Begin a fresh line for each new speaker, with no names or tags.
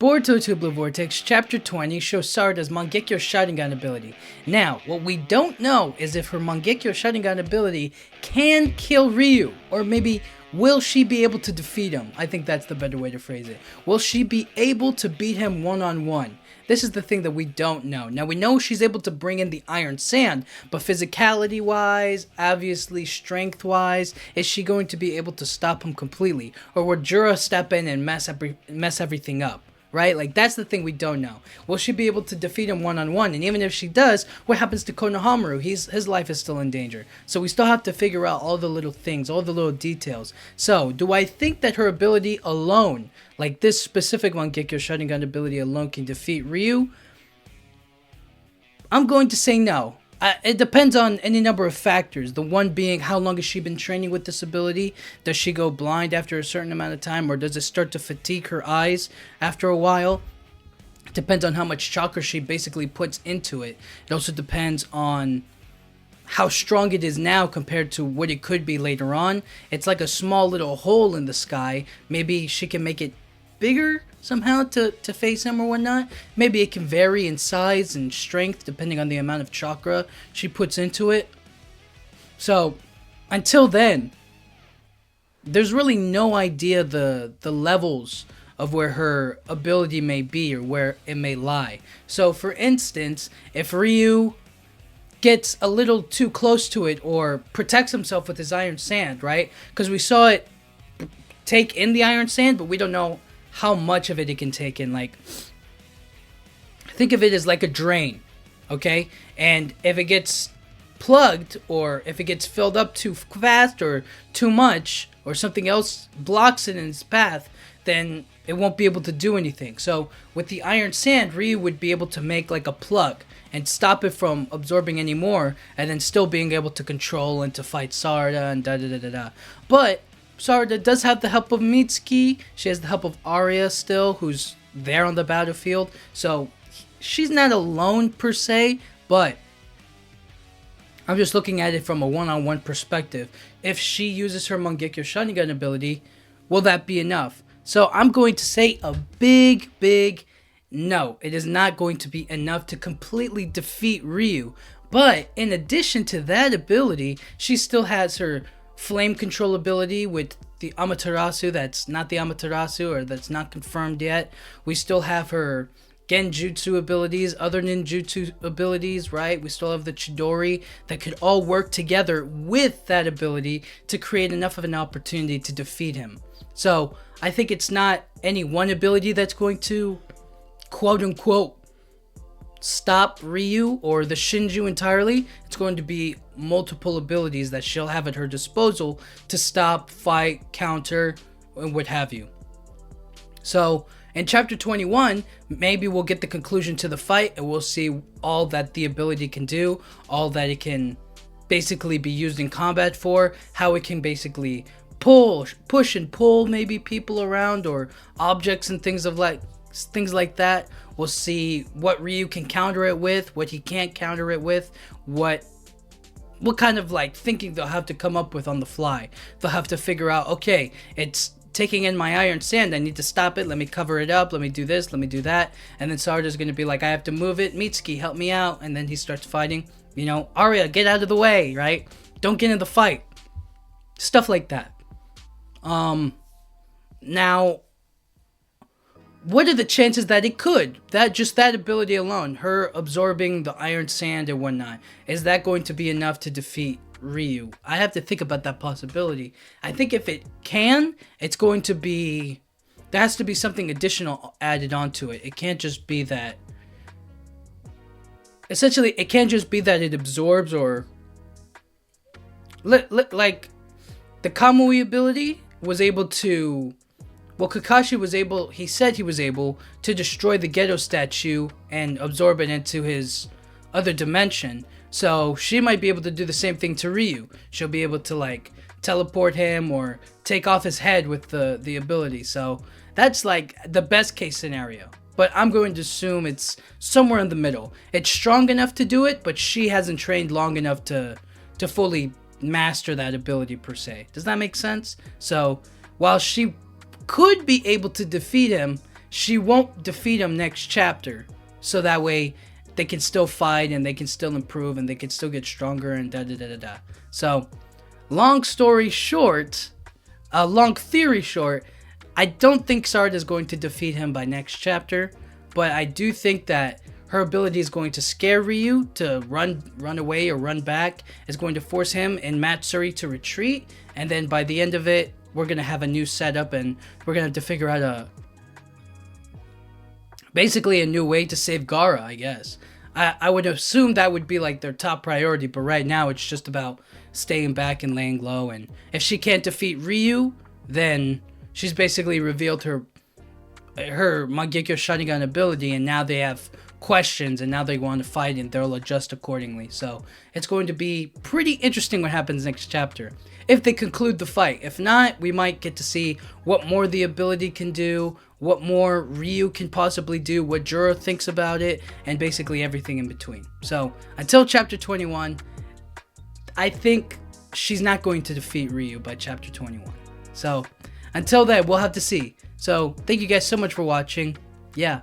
Boruto Tubular Vortex Chapter 20 shows Sarada's Mangekyo Sharingan ability. Now, what we don't know is if her Mangekyo Sharingan ability can kill Ryu, or maybe will she be able to defeat him? I think that's the better way to phrase it. Will she be able to beat him one-on-one? This is the thing that we don't know. Now, we know she's able to bring in the Iron Sand, but physicality-wise, obviously strength-wise, is she going to be able to stop him completely? Or will Jura step in and mess everything up? Right? Like, that's the thing we don't know. Will she be able to defeat him one-on-one? And even if she does, what happens to Konohamaru? His life is still in danger. So we still have to figure out all the little things, all the little details. So, do I think that her ability alone, like this specific Mangekyo Sharingan ability alone, can defeat Ryu? I'm going to say no. It depends on any number of factors. The one being, how long has she been training with this ability? Does she go blind after a certain amount of time, or does it start to fatigue her eyes after a while? It depends on how much chakra she basically puts into it. It also depends on how strong it is now compared to what it could be later on. It's like a small little hole in the sky. Maybe she can make it bigger somehow to face him or whatnot. Maybe it can vary in size and strength depending on the amount of chakra she puts into it. So until then, there's really no idea the levels of where her ability may be or where it may lie. So for instance, if Ryu gets a little too close to it or protects himself with his Iron Sand, right? Because we saw it take in the Iron Sand, but we don't know how much of it can take in. Like, think of it as like a drain, okay? And if it gets plugged, or if it gets filled up too fast or too much, or something else blocks it in its path, then it won't be able to do anything. So with the Iron Sand, Ryu would be able to make like a plug and stop it from absorbing any more, and then still being able to control and to fight Sarada and da-da-da-da-da. But Sarada does have the help of Mitsuki. She has the help of Arya still, who's there on the battlefield. So she's not alone per se, but I'm just looking at it from a one-on-one perspective. If she uses her Mangekyo Sharingan ability, will that be enough? So I'm going to say a big no. It is not going to be enough to completely defeat Ryu. But in addition to that ability, she still has her flame control ability with the Amaterasu that's not the Amaterasu, or that's not confirmed yet. We still have her Genjutsu abilities, other ninjutsu abilities, right? We still have the Chidori that could all work together with that ability to create enough of an opportunity to defeat him. So I think it's not any one ability that's going to quote unquote stop Ryu or the Shinju entirely. It's going to be multiple abilities that she'll have at her disposal to stop, fight, counter, and what have you. So in chapter 21, maybe we'll get the conclusion to the fight, and we'll see all that the ability can do, all that it can basically be used in combat for, how it can basically push and pull maybe people around, or objects and things like that. We'll see what Ryu can counter it with, what he can't counter it with, what kind of like thinking they'll have to come up with on the fly. They'll have to figure out, okay, it's taking in my Iron Sand, I need to stop it, let me cover it up, let me do this, let me do that. And then Sarada's going to be like, I have to move it, Mitsuki, help me out. And then he starts fighting, Arya, get out of the way, right? Don't get in the fight. Stuff like that. Now, what are the chances that it could? That ability alone, her absorbing the Iron Sand and whatnot, is that going to be enough to defeat Ryu? I have to think about that possibility. I think if it can, it's going to be, there has to be something additional added onto it. It can't just be that, essentially, it can't just be that it absorbs, or like the Kamui ability was able to, well, Kakashi was able, he said he was able to destroy the Geto statue and absorb it into his other dimension. So she might be able to do the same thing to Ryu. She'll be able to like teleport him or take off his head with the ability. So that's like the best case scenario. But I'm going to assume it's somewhere in the middle. It's strong enough to do it, but she hasn't trained long enough to fully master that ability per se. Does that make sense? So while she could be able to defeat him, she won't defeat him next chapter. So that way they can still fight and they can still improve and they can still get stronger and da da da da da. So, long story short, long theory short, I don't think Sarada is going to defeat him by next chapter, but I do think that her ability is going to scare Ryu to run away or run back. It's going to force him and Matsuri to retreat, and then by the end of it, we're going to have a new setup and we're going to have to figure out basically a new way to save Gaara, I guess. I would assume that would be like their top priority, but right now it's just about staying back and laying low, and if she can't defeat Ryu, then she's basically revealed her Mangekyo Sharingan ability, and now they have questions and now they want to fight and they'll adjust accordingly. So it's going to be pretty interesting what happens next chapter if they conclude the fight. If not, we might get to see what more the ability can do, what more Ryu can possibly do, what Juro thinks about it, and basically everything in between. So until chapter 21, I think she's not going to defeat Ryu by chapter 21. So until then, we'll have to see. So thank you guys so much for watching. Yeah,